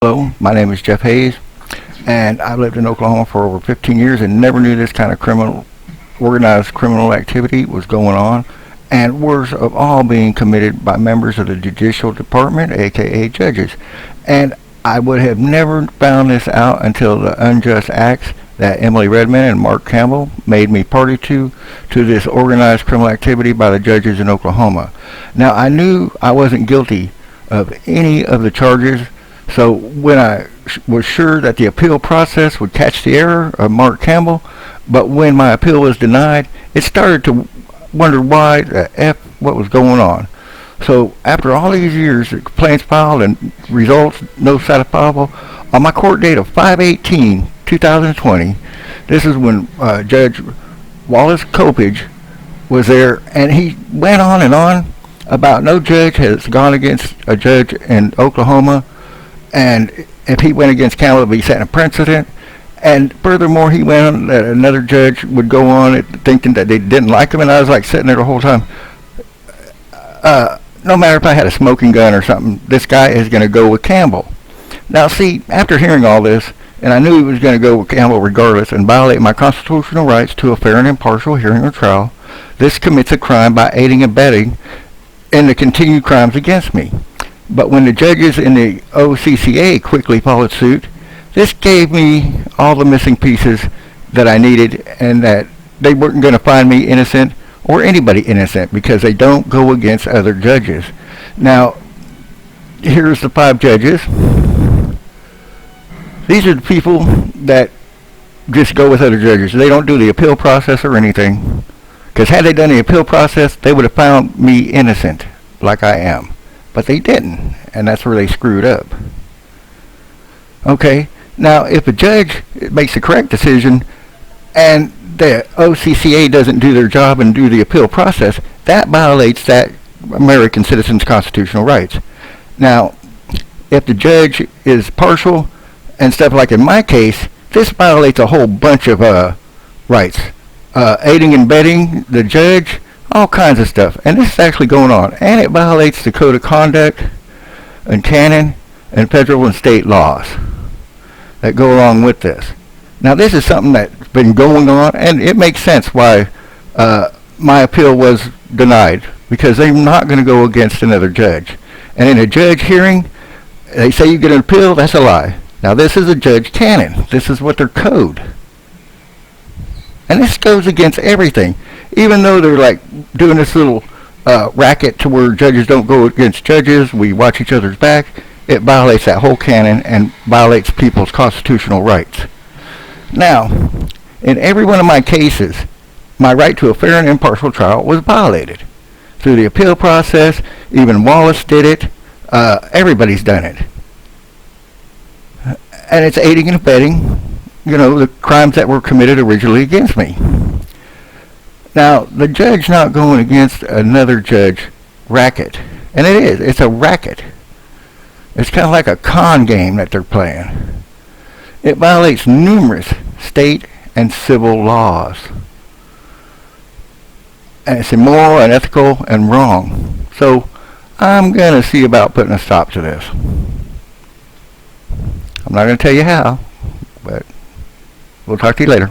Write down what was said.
Hello, my name is Jeff Hayes, and I've lived in Oklahoma for over 15 years and never knew this kind of organized criminal activity was going on, and worse of all, being committed by members of the Judicial Department, aka judges. And I would have never found this out until the unjust acts that Emily Redmond and Mark Campbell made me party to this organized criminal activity by the judges in Oklahoma. Now, I knew I wasn't guilty of any of the charges, so when I was sure that the appeal process would catch the error of Mark Campbell, but when my appeal was denied, it started to wonder why the F what was going on. So after all these years, the complaints filed and results no satisfiable, on my court date of 5/18/2020, this is when Judge Wallace Copage was there, and he went on and on about no judge has gone against a judge in Oklahoma, and if he went against Campbell, he'd be setting a precedent. And furthermore, he went on that another judge would go on thinking that they didn't like him, and I was like sitting there the whole time. No matter if I had a smoking gun or something, this guy is going to go with Campbell. Now, see, after hearing all this, and I knew he was going to go with Campbell regardless and violate my constitutional rights to a fair and impartial hearing or trial, this commits a crime by aiding and abetting in the continued crimes against me. But when the judges in the OCCA quickly followed suit, this gave me all the missing pieces that I needed, and that they weren't going to find me innocent or anybody innocent because they don't go against other judges. Now, here's the 5 judges. These are the people that just go with other judges. They don't do the appeal process or anything, because had they done the appeal process, they would have found me innocent like I am. But they didn't, and that's where they screwed up. Okay, now if a judge makes the correct decision and the OCCA doesn't do their job and do the appeal process, that violates that American citizen's constitutional rights. Now, if the judge is partial and stuff like in my case, this violates a whole bunch of rights. Aiding and abetting the judge, all kinds of stuff, and this is actually going on, and it violates the code of conduct and canon and federal and state laws that go along with this. Now, this is something that's been going on, and it makes sense why my appeal was denied, because they're not going to go against another judge. And in a judge hearing, they say you get an appeal. That's a lie. Now, this is a judge canon. This is what their code. And this goes against everything. Even though they're like doing this little racket to where judges don't go against judges, we watch each other's back, it violates that whole canon and violates people's constitutional rights. Now, in every one of my cases, my right to a fair and impartial trial was violated. Through the appeal process, even Wallace did it, everybody's done it. And it's aiding and abetting, the crimes that were committed originally against me. Now, the judge not going against another judge racket, and it's a racket. It's kind of like a con game that they're playing. It violates numerous state and civil laws. And it's immoral, unethical, and wrong. So, I'm going to see about putting a stop to this. I'm not going to tell you how, but we'll talk to you later.